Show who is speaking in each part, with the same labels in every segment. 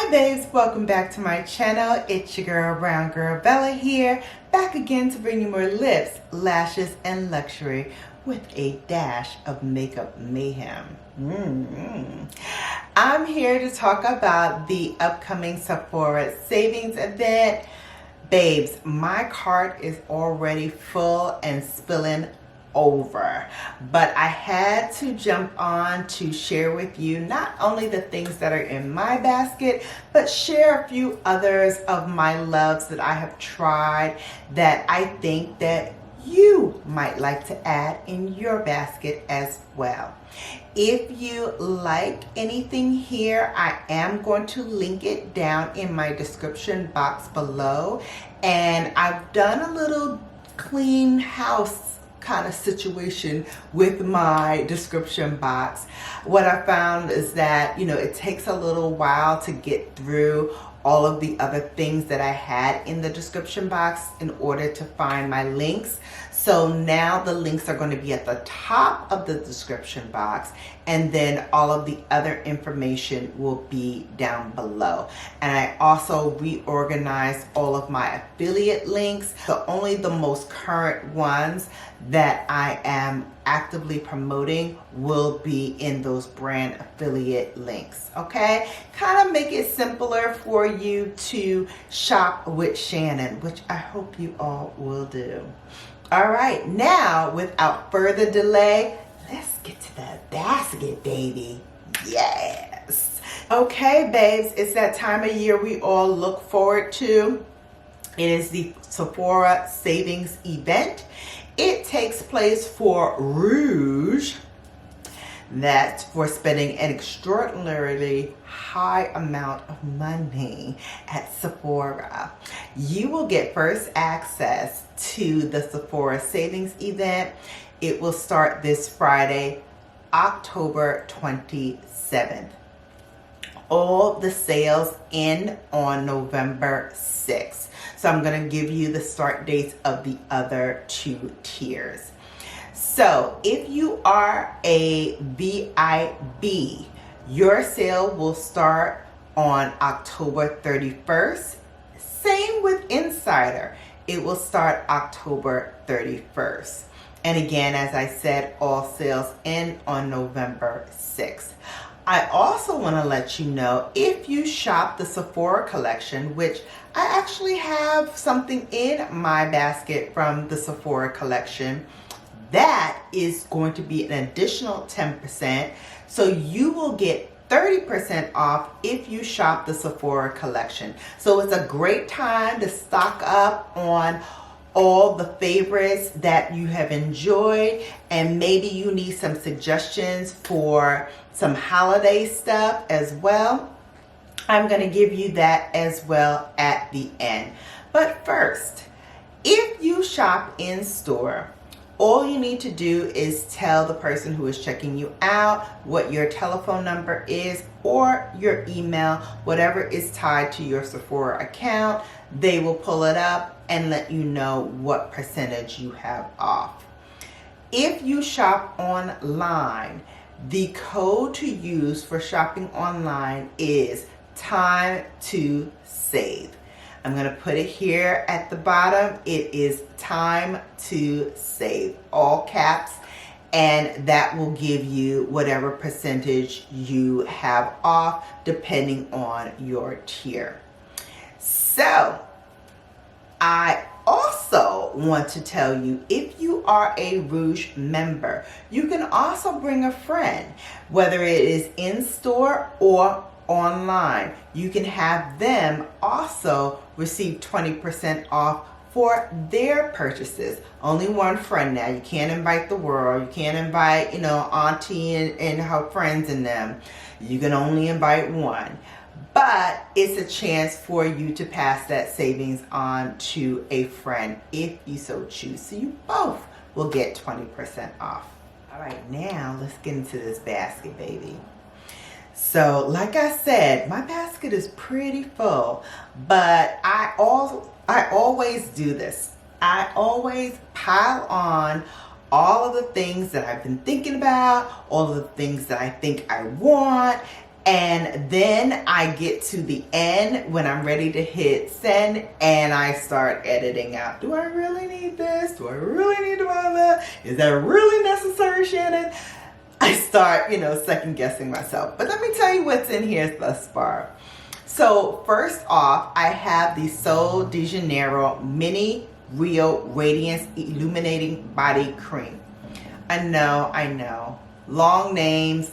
Speaker 1: Hi babes, welcome back to my channel. It's your girl Brown Girl Bella here, back again to bring you more lips, lashes, and luxury with a dash of makeup mayhem. I'm here to talk about the upcoming Sephora savings event. Babes, my cart is already full and spilling over, but I had to jump on to share with you not only the things that are in my basket, but share a few others of my loves that I have tried that I think that you might like to add in your basket as well. If you like anything here, I am going to link it down in my description box below, and I've done a little clean house kind of situation with my description box. What I found is that, it takes a little while to get through all of the other things that I had in the description box in order to find my links. So now the links are going to be at the top of the description box, and then all of the other information will be down below. And I also reorganized all of my affiliate links, so only the most current ones that I am actively promoting will be in those brand affiliate links. Okay, kind of make it simpler for you to shop with Shannon, which I hope you all will do. All right, now without further delay, let's get to the basket, baby. Yes. Okay, babes, it's that time of year we all look forward to. It is the Sephora Savings Event. It takes place for Rouge. That's for spending an extraordinarily high amount of money at Sephora. You will get first access to the Sephora Savings Event. It will start this Friday, October 27th. All the sales end on November 6th. So I'm going to give you the start dates of the other two tiers. So if you are a VIB, your sale will start on October 31st. Same with Insider. It will start October 31st. And again, as I said, all sales end on November 6th. I also want to let you know, if you shop the Sephora collection, which I actually have something in my basket from the Sephora collection, that is going to be an additional 10%. So you will get 30% off if you shop the Sephora collection. So it's a great time to stock up on all the favorites that you have enjoyed, and maybe you need some suggestions for some holiday stuff as well. I'm going to give you that as well at the end. But first, if you shop in store, all you need to do is tell the person who is checking you out what your telephone number is or your email, whatever is tied to your Sephora account. They will pull it up and let you know what percentage you have off. If you shop online, the code to use for shopping online is time to save. I'm going to put it here at the bottom. It is time to save, all caps, and that will give you whatever percentage you have off depending on your tier. So I also want to tell you, if you are a Rouge member, you can also bring a friend, whether it is in store or online. You can have them also receive 20% off for their purchases. Only one friend now. You can't invite the world. You can't invite, auntie and her friends and them. You can only invite one. But it's a chance for you to pass that savings on to a friend if you so choose. So you both will get 20% off. All right, now let's get into this basket, baby. So like I said, my basket is pretty full, but I always do this. I always pile on all of the things that I've been thinking about, all of the things that I think I want, And then I get to the end when I'm ready to hit send and I start editing out. Do I really need this? Do I really need to buy that? Is that really necessary, Shannon? I start, second guessing myself. But let me tell you what's in here thus far. So first off, I have the Sol de Janeiro Mini Real Radiance Illuminating Body Cream. I know. Long names,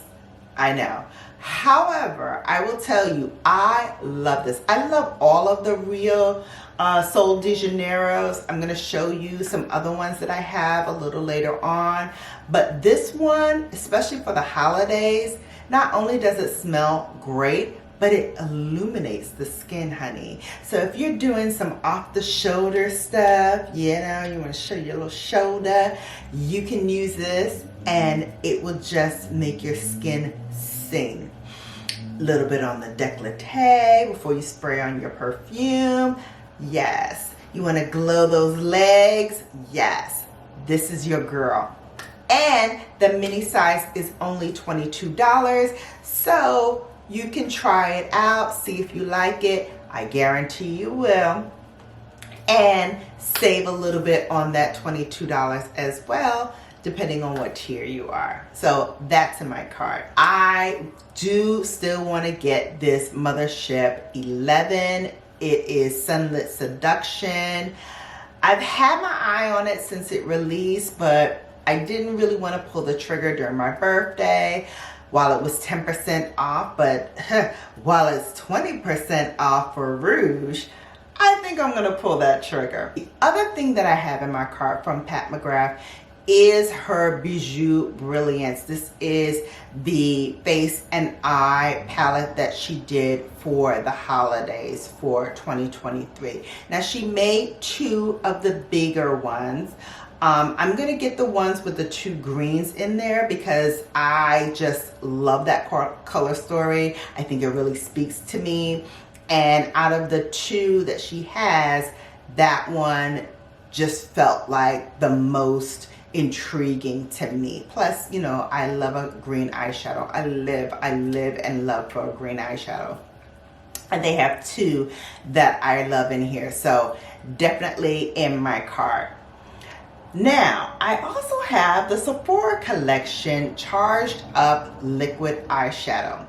Speaker 1: I know. However, I will tell you, I love this. I love all of the Real Sol de Janeiros. I'm going to show you some other ones that I have a little later on. But this one, especially for the holidays, not only does it smell great, but it illuminates the skin, honey. So if you're doing some off the shoulder stuff, you want to show your little shoulder, you can use this and it will just make your skin sing. A little bit on the décolleté before you spray on your perfume. Yes. You want to glow those legs? Yes. This is your girl. And the mini size is only $22. So you can try it out, see if you like it. I guarantee you will. And save a little bit on that $22 as well, depending on what tier you are. So that's in my cart. I do still want to get this Mothership 11. It is Sunlit Seduction. I've had my eye on it since it released, but I didn't really want to pull the trigger during my birthday while it was 10% off, but while it's 20% off for Rouge, I think I'm going to pull that trigger. The other thing that I have in my cart from Pat McGrath is her Bijou Brilliance. This is the face and eye palette that she did for the holidays for 2023. Now she made 2 of the bigger ones. I'm going to get the ones with the 2 greens in there because I just love that color story. I think it really speaks to me. And out of the 2 that she has, that one just felt like the most intriguing to me. Plus, I love a green eyeshadow. I live and love for a green eyeshadow. And they have 2 that I love in here. So definitely in my cart. Now, I also have the Sephora Collection Charged Up Liquid Eyeshadow.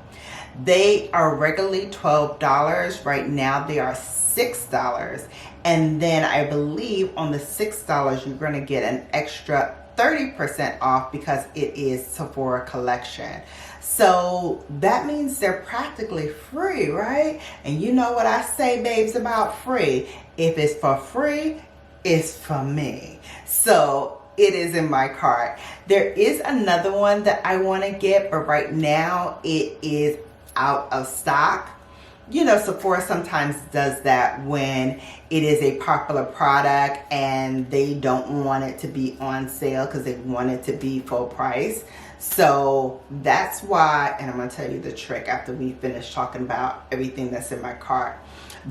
Speaker 1: They are regularly $12. Right now they are $6. And then I believe on the $6 you're going to get an extra 30% off because it is Sephora Collection. So that means they're practically free, right? And you know what I say, babes, about free. If it's for free, it's for me. So it is in my cart. There is another one that I want to get, but right now it is out of stock. Sephora sometimes does that when it is a popular product and they don't want it to be on sale because they want it to be full price. So that's why, and I'm going to tell you the trick after we finish talking about everything that's in my cart.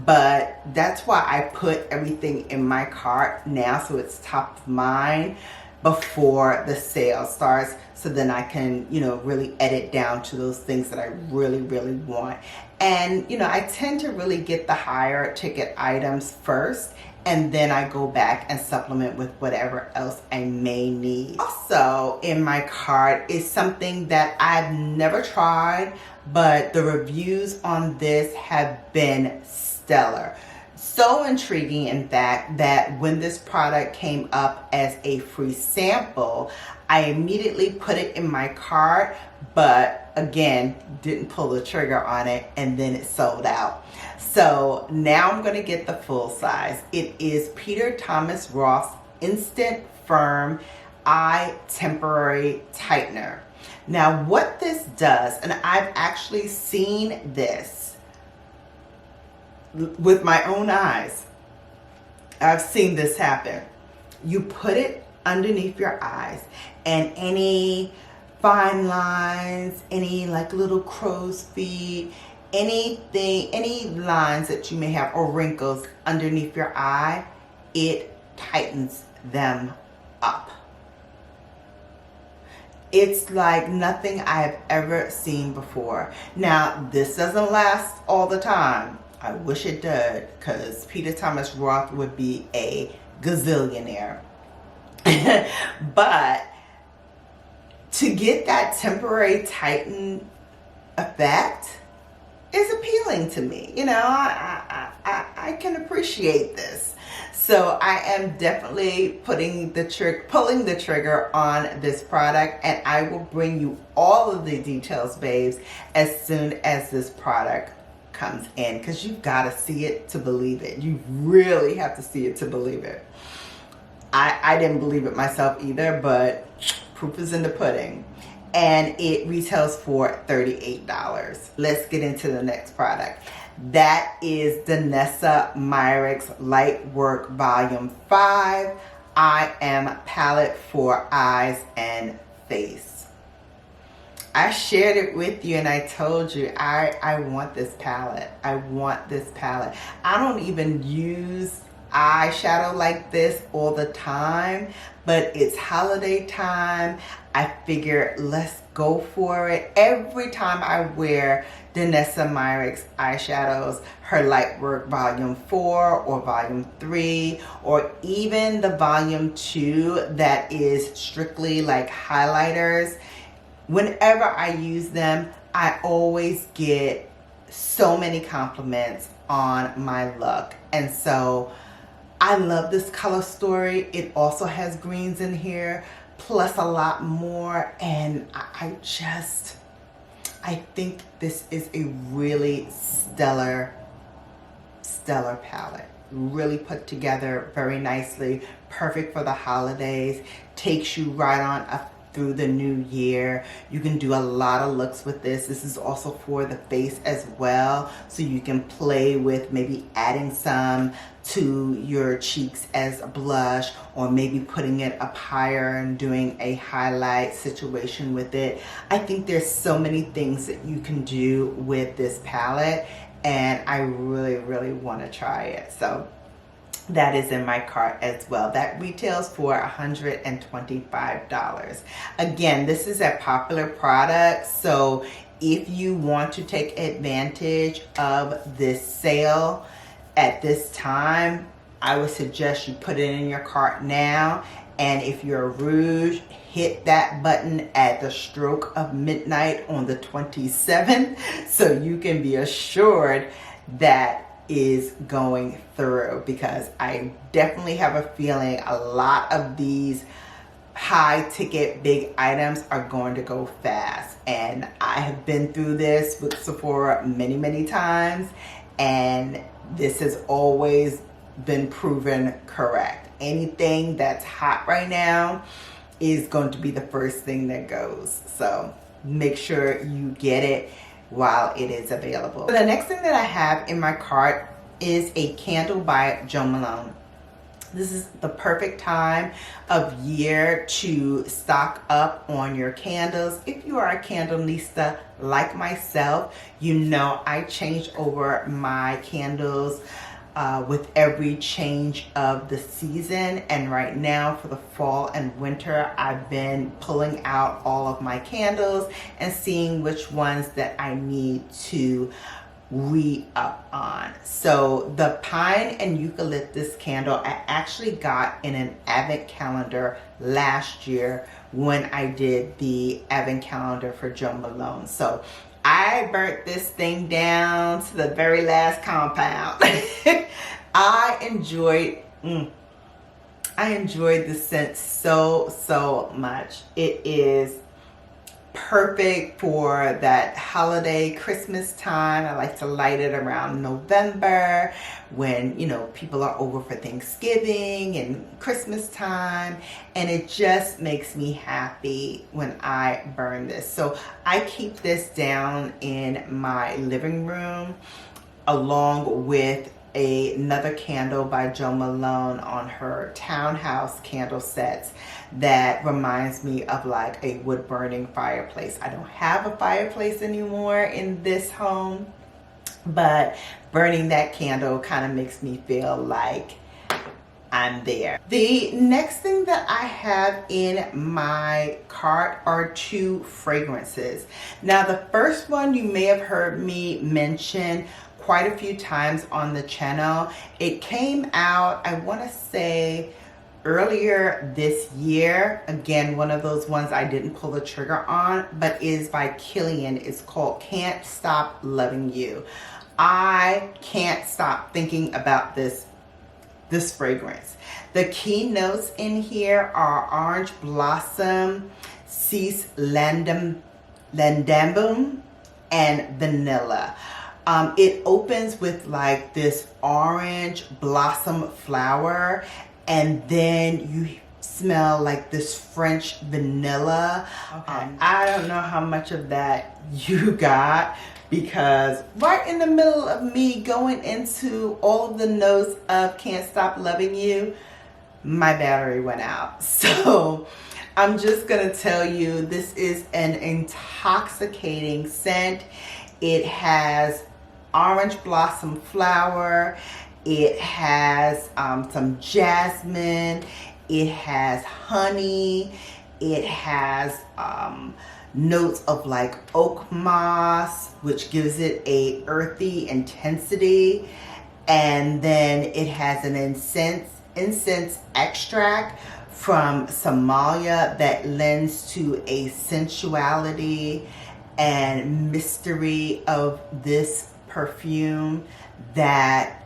Speaker 1: But that's why I put everything in my cart now so it's top of mind before the sale starts, so then I can, really edit down to those things that I really, really want. And, I tend to really get the higher ticket items first, and then I go back and supplement with whatever else I may need. Also in my cart is something that I've never tried, but the reviews on this have been stellar. So intriguing, in fact, that when this product came up as a free sample, I immediately put it in my cart, but again, didn't pull the trigger on it, and then it sold out. So now I'm going to get the full size. It is Peter Thomas Roth's Instant Firm Eye Temporary Tightener. Now what this does, and I've actually seen this with my own eyes. I've seen this happen. You put it underneath your eyes, and any fine lines, any like little crow's feet, anything, any lines that you may have or wrinkles underneath your eye, it tightens them up. It's like nothing I have ever seen before. Now, this doesn't last all the time. I wish it did, because Peter Thomas Roth would be a gazillionaire. But to get that temporary tighten effect is appealing to me. You know, I can appreciate this. So I am definitely pulling the trigger on this product, and I will bring you all of the details, babes, as soon as this product comes in, because you've got to see it to believe it. You really have to see it to believe it. I didn't believe it myself either, but proof is in the pudding. And it retails for $38. Let's get into the next product. That is Danessa Myricks Lightwork Volume 5 I Am Palette for Eyes and Face. I shared it with you and I told you I want this palette. I want this palette. I don't even use eyeshadow like this all the time, but it's holiday time. I figure let's go for it. Every time I wear Danessa Myricks eyeshadows, her Lightwork Volume 4 or Volume 3, or even the Volume 2 that is strictly like highlighters, whenever I use them, I always get so many compliments on my look. And so I love this color story. It also has greens in here, plus a lot more. And I think this is a really stellar palette. Really put together very nicely. Perfect for the holidays. Takes you right on up through the new year. You can do a lot of looks with this. This is also for the face as well, so you can play with maybe adding some to your cheeks as a blush, or maybe putting it up higher and doing a highlight situation with it. I think there's so many things that you can do with this palette, and I really want to try it. So that is in my cart as well. That retails for $125. Again, this is a popular product, so if you want to take advantage of this sale at this time, I would suggest you put it in your cart now. And if you're a rouge, hit that button at the stroke of midnight on the 27th, so you can be assured that is going through, because I definitely have a feeling a lot of these high ticket big items are going to go fast. And I have been through this with Sephora many times, and this has always been proven correct. Anything that's hot right now is going to be the first thing that goes. So make sure you get it while it is available. The next thing that I have in my cart is a candle by Jo Malone. This is the perfect time of year to stock up on your candles. If you are a candleista like myself, you know I change over my candles with every change of the season. And right now for the fall and winter, I've been pulling out all of my candles and seeing which ones that I need to re-up on. So the pine and eucalyptus candle I actually got in an advent calendar last year when I did the advent calendar for Jo Malone. So I burnt this thing down to the very last compound. I enjoyed the scent so much. It is perfect for that holiday Christmas time. I like to light it around November when, you know, people are over for Thanksgiving and Christmas time, and it just makes me happy when I burn this. So I keep this down in my living room along with another candle by Jo Malone on her townhouse candle sets that reminds me of like a wood burning fireplace. I don't have a fireplace anymore in this home, but burning that candle kind of makes me feel like I'm there. The next thing that I have in my cart are 2 fragrances. Now the first one you may have heard me mention quite a few times on the channel. It came out, I want to say, earlier this year. Again, one of those ones I didn't pull the trigger on, but is by Kilian. It's called Can't Stop Loving You. I can't stop thinking about this fragrance. The key notes in here are orange blossom, cease lambum, and vanilla. It opens with like this orange blossom flower, and then you smell like this French vanilla. Okay. I don't know how much of that you got, because right in the middle of me going into all of the notes of Can't Stop Loving You, my battery went out. So I'm just gonna tell you, this is an intoxicating scent. It has orange blossom flower, it has some jasmine, it has honey, it has notes of like oak moss, which gives it a earthy intensity, and then it has an incense extract from Somalia that lends to a sensuality and mystery of this perfume that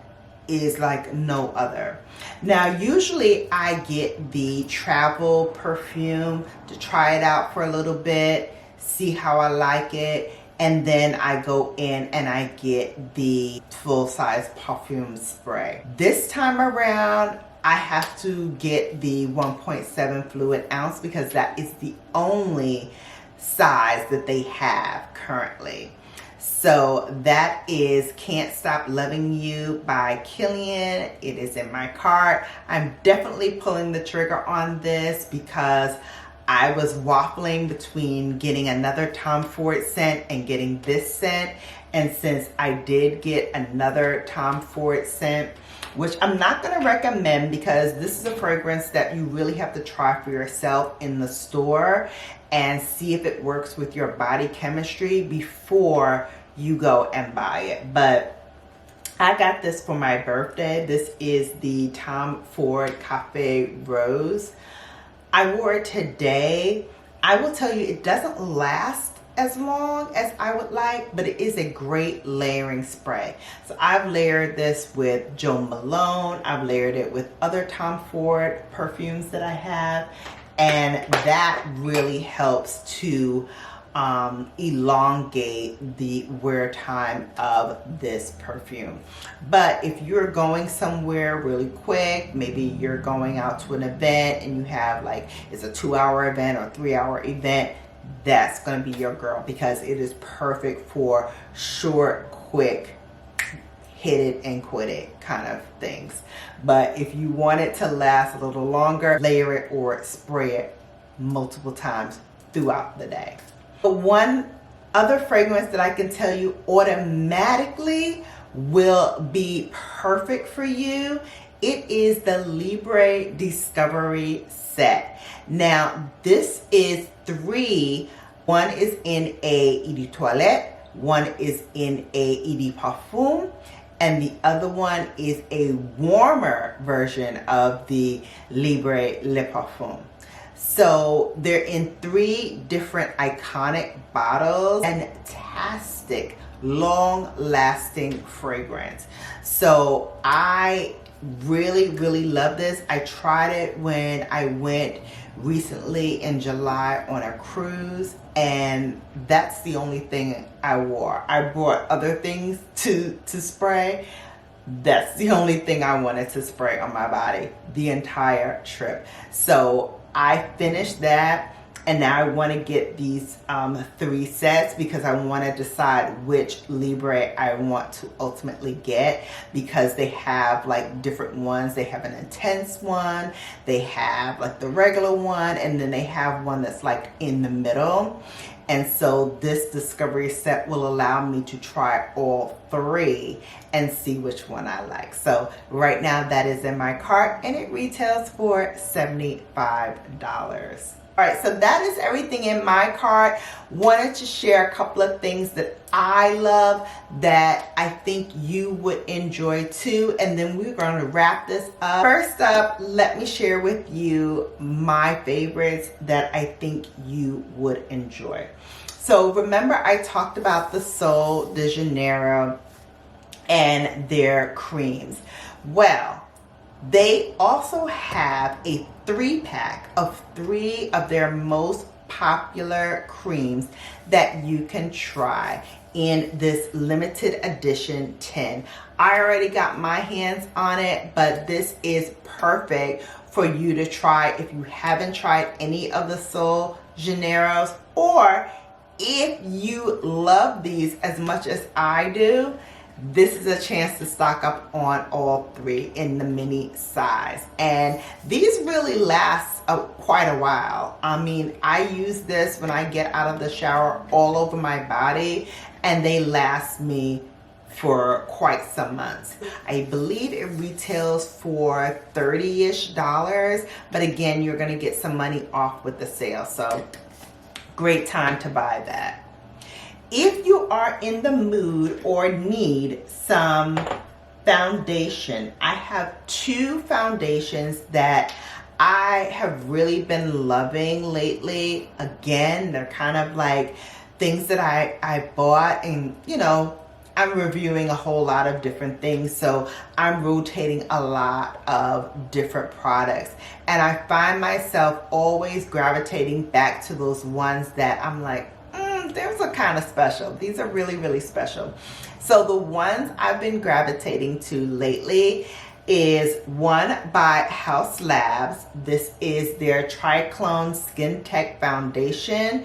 Speaker 1: is like no other. Now usually I get the travel perfume to try it out for a little bit, see how I like it, and then I go in and I get the full-size perfume spray. This time around I have to get the 1.7 fluid ounce because that is the only size that they have currently. So that is Can't Stop Loving You by Kilian. It is in my cart. I'm definitely pulling the trigger on this because I was waffling between getting another Tom Ford scent and getting this scent. And since I did get another Tom Ford scent, which I'm not going to recommend because this is a fragrance that you really have to try for yourself in the store and see if it works with your body chemistry before you go and buy it. But I got this for my birthday. This is the Tom Ford Cafe Rose. I wore it today. I will tell you, it doesn't last as long as I would like, but it is a great layering spray. So I've layered this with Jo Malone. I've layered it with other Tom Ford perfumes that I have, and that really helps to elongate the wear time of this perfume. But if you're going somewhere really quick, maybe you're going out to an event and you have like, it's a 2-hour event or 3-hour event, that's going to be your girl because it is perfect for short, quick, hit it and quit it kind of things. But if you want it to last a little longer, layer it or spray it multiple times throughout the day. But one other fragrance that I can tell you automatically will be perfect for you, it is the Libre Discovery set. Now this is 3. One is in a Eau de Toilette, one is in a Eau de Parfum, and the other one is a warmer version of the Libre Le Parfum. So they're in 3 different iconic bottles. Fantastic, long-lasting fragrance. So I really, really love this. I tried it when I went recently in July on a cruise, and that's the only thing I wore. I brought other things to spray. That's the only thing I wanted to spray on my body the entire trip. So I finished that, and now I want to get these 3 sets because I want to decide which Libre I want to ultimately get, because they have like different ones. They have an intense one, they have like the regular one, and then they have one that's like in the middle. And so this discovery set will allow me to try all 3 and see which one I like. So right now that is in my cart and it retails for $75. All right, so that is everything in my cart. Wanted to share a couple of things that I love that I think you would enjoy too. And then we're going to wrap this up. First up, let me share with you my favorites that I think you would enjoy. So remember I talked about the Sol de Janeiro and their creams. Well, they also have a 3-pack of 3 of their most popular creams that you can try in this limited edition tin. I already got my hands on it, but this is perfect for you to try if you haven't tried any of the Sol Janeiros, or if you love these as much as I do. This is a chance to stock up on all 3 in the mini size. And these really last quite a while. I mean, I use this when I get out of the shower all over my body, and they last me for quite some months. I believe it retails for $30-ish, but again, you're gonna get some money off with the sale. So great time to buy that. If you are in the mood or need some foundation, I have 2 foundations that I have really been loving lately. Again, they're kind of like things that I bought, and you know, I'm reviewing a whole lot of different things, so I'm rotating a lot of different products, and I find myself always gravitating back to those ones that I'm like, those are kind of special. These are really, really special. So the ones I've been gravitating to lately is one by Haus Labs. This is their Triclone Skin Tech Foundation.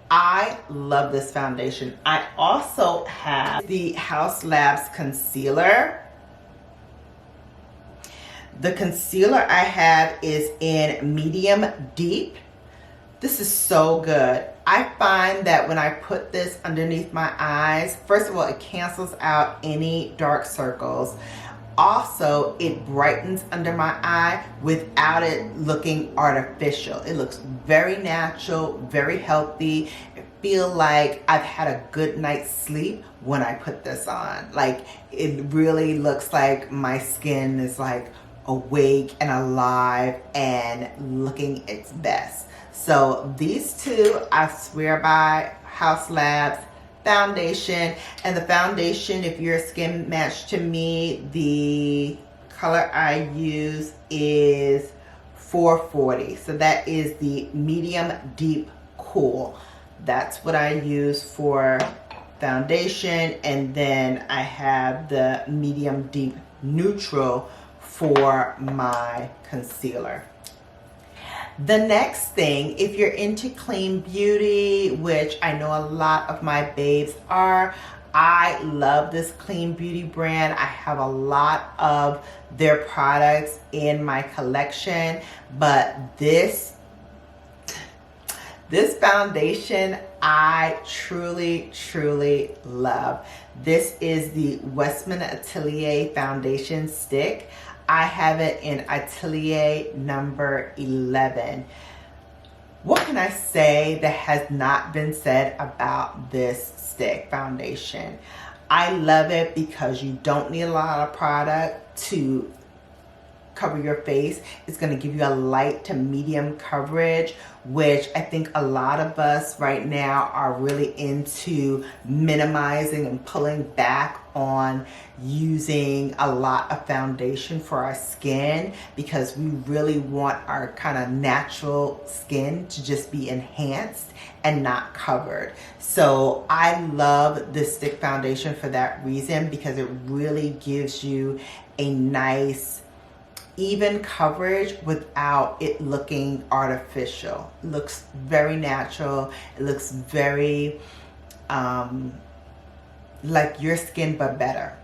Speaker 1: I love this foundation. I also have the Haus Labs Concealer. The concealer I have is in medium deep. This is so good. I find that when I put this underneath my eyes, first of all, it cancels out any dark circles. Also, it brightens under my eye without it looking artificial. It looks very natural, very healthy. I feel like I've had a good night's sleep when I put this on. Like, it really looks like my skin is like awake and alive and looking its best. So these 2 I swear by, Haus Labs foundation. And the foundation, if you're skin matched to me, the color I use is 440. So that is the medium deep cool. That's what I use for foundation. And then I have the medium deep neutral for my concealer. The next thing, if you're into clean beauty, which I know a lot of my babes are, I love this clean beauty brand. I have a lot of their products in my collection, but this foundation I truly, truly love. This is the Westman Atelier Foundation Stick. I have it in Atelier number 11. What can I say that has not been said about this stick foundation? I love it because you don't need a lot of product to cover your face. It's going to give you a light to medium coverage, which I think a lot of us right now are really into minimizing and pulling back on using a lot of foundation for our skin, because we really want our kind of natural skin to just be enhanced and not covered. So I love this stick foundation for that reason, because it really gives you a nice even coverage without it looking artificial. It looks very natural. It looks very like your skin but better.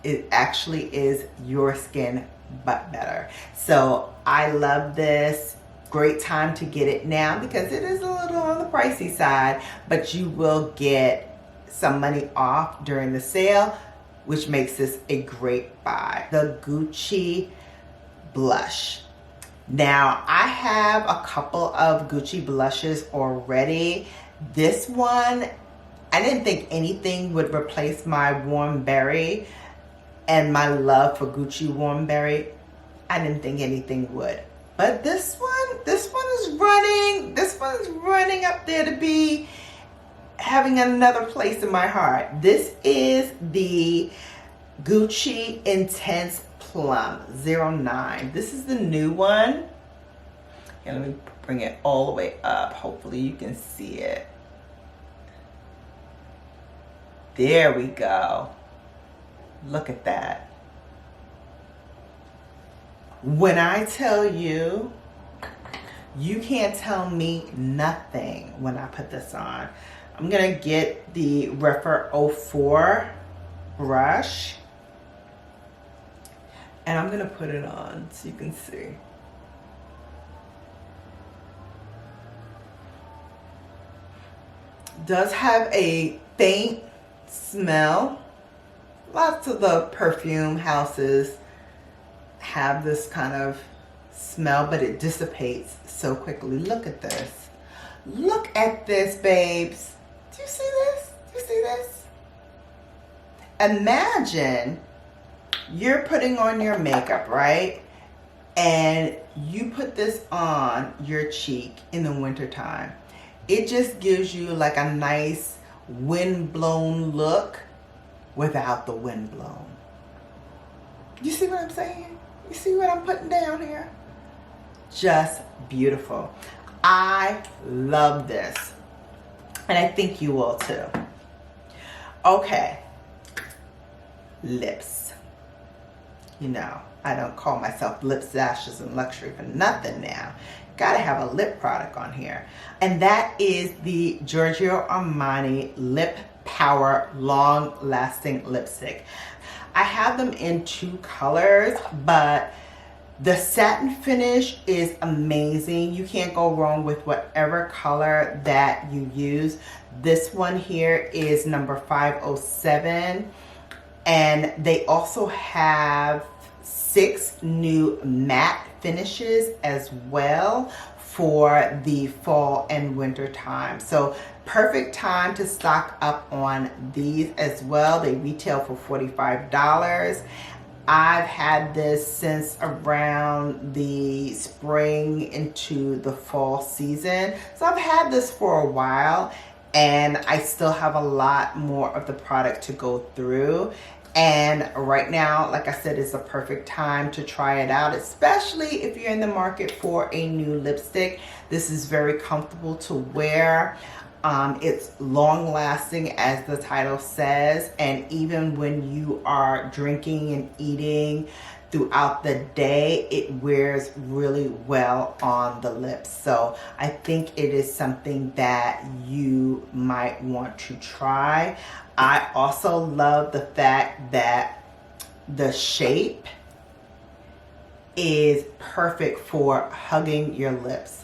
Speaker 1: It actually is your skin but better. So I love this. Great time to get it now because it is a little on the pricey side, but you will get some money off during the sale, which makes this a great buy. The Gucci blush. Now, I have a couple of Gucci blushes already. This one, I didn't think anything would replace my Warm Berry and my love for Gucci Warm Berry. I didn't think anything would. But this one is running up there to be having another place in my heart. This is the Gucci Intense Plum 09. This is the new one. Here, let me bring it all the way up. Hopefully you can see it. There we go. Look at that. When I tell you, you can't tell me nothing when I put this on. I'm gonna get the Refer 04 brush and I'm gonna put it on so you can see. Does have a faint smell. Lots of the perfume houses have this kind of smell, but it dissipates so quickly. Look at this. Look at this, babes. Do you see this? Do you see this? Imagine you're putting on your makeup, right? And you put this on your cheek in the wintertime. It just gives you like a nice wind-blown look without the wind blown. You see what I'm saying? You see what I'm putting down here? Just beautiful. I love this. And I think you will too. Okay. Lips. You know, I don't call myself Lips, Lashes, and Luxury for nothing now. Gotta have a lip product on here. And that is the Giorgio Armani Lip Power Long Lasting Lipstick. I have them in 2 colors, but the satin finish is amazing. You can't go wrong with whatever color that you use. This one here is number 507. And they also have 6 new matte finishes as well for the fall and winter time. So perfect time to stock up on these as well. They retail for $45. I've had this since around the spring into the fall season. So I've had this for a while and I still have a lot more of the product to go through. And right now, like I said, it's a perfect time to try it out, especially if you're in the market for a new lipstick. This is very comfortable to wear. It's long lasting, as the title says, and even when you are drinking and eating throughout the day, it wears really well on the lips. So I think it is something that you might want to try. I also love the fact that the shape is perfect for hugging your lips.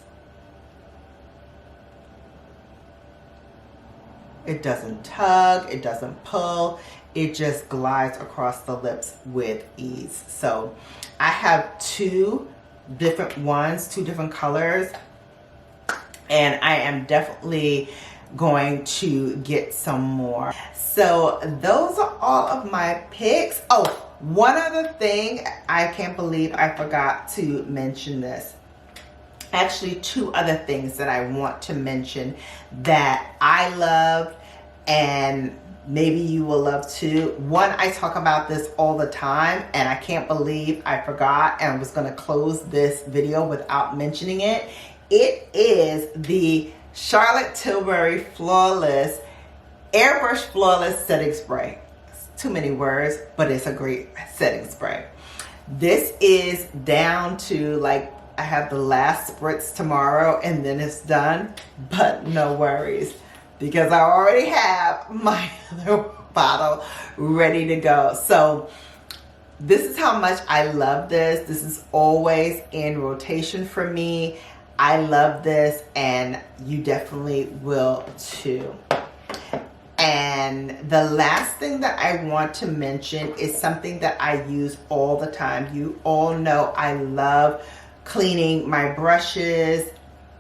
Speaker 1: It doesn't tug, it doesn't pull, it just glides across the lips with ease. So I have 2 different ones, 2 different colors, and I am definitely going to get some more. So those are all of my picks. Oh, one other thing, I can't believe I forgot to mention this. Actually, 2 other things that I want to mention that I love and maybe you will love too. One, I talk about this all the time and I can't believe I forgot and I was going to close this video without mentioning it. It is the Charlotte Tilbury Flawless Airbrush Flawless Setting Spray. It's too many words, but it's a great setting spray. This is down to like, I have the last spritz tomorrow and then it's done, but no worries because I already have my other bottle ready to go. So this is how much I love this. This is always in rotation for me. I love this, and you definitely will too. And the last thing that I want to mention is something that I use all the time. You all know I love cleaning my brushes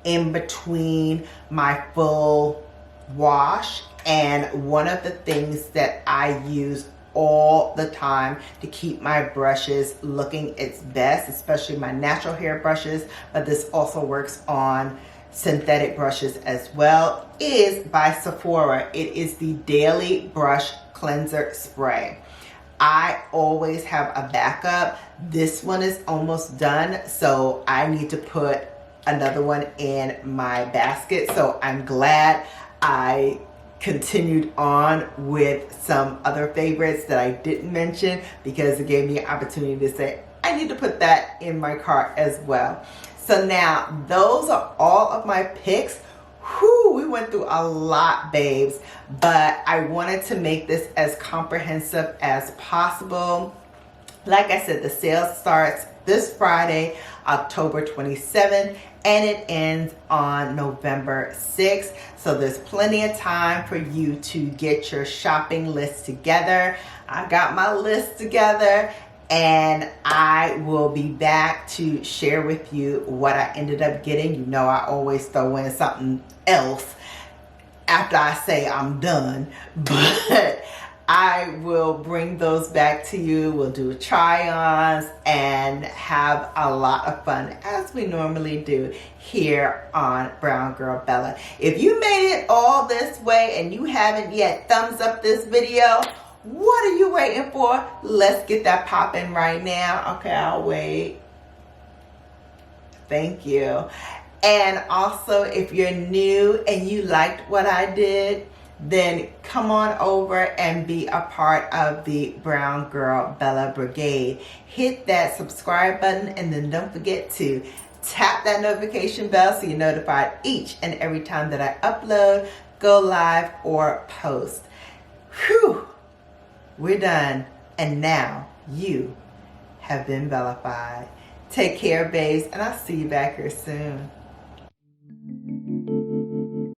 Speaker 1: in between my full wash. And one of the things that I use all the time to keep my brushes looking its best, especially my natural hair brushes, but this also works on synthetic brushes as well, is by Sephora. It is the Daily Brush Cleanser Spray. I always have a backup. This one is almost done, so I need to put another one in my basket. So I'm glad I continued on with some other favorites that I didn't mention, because it gave me an opportunity to say, I need to put that in my cart as well. So now those are all of my picks. Whew, we went through a lot, babes, but I wanted to make this as comprehensive as possible. Like I said, the sale starts this Friday, October 27th, and it ends on November 6th. So there's plenty of time for you to get your shopping list together. I got my list together, and I will be back to share with you what I ended up getting. You know, I always throw in something else after I say I'm done, but I will bring those back to you. We'll do try-ons and have a lot of fun, as we normally do here on Brown Girl Bella. If you made it all this way and you haven't yet thumbs up this video, what are you waiting for? Let's get that popping right now. Okay, I'll wait. Thank you. And also, if you're new and you liked what I did, then come on over and be a part of the Brown Girl Bella Brigade. Hit that subscribe button, and then don't forget to tap that notification bell so you're notified each and every time that I upload, go live, or post. Whew, we're done. And now you have been Bellafied. Take care, babes, and I'll see you back here soon.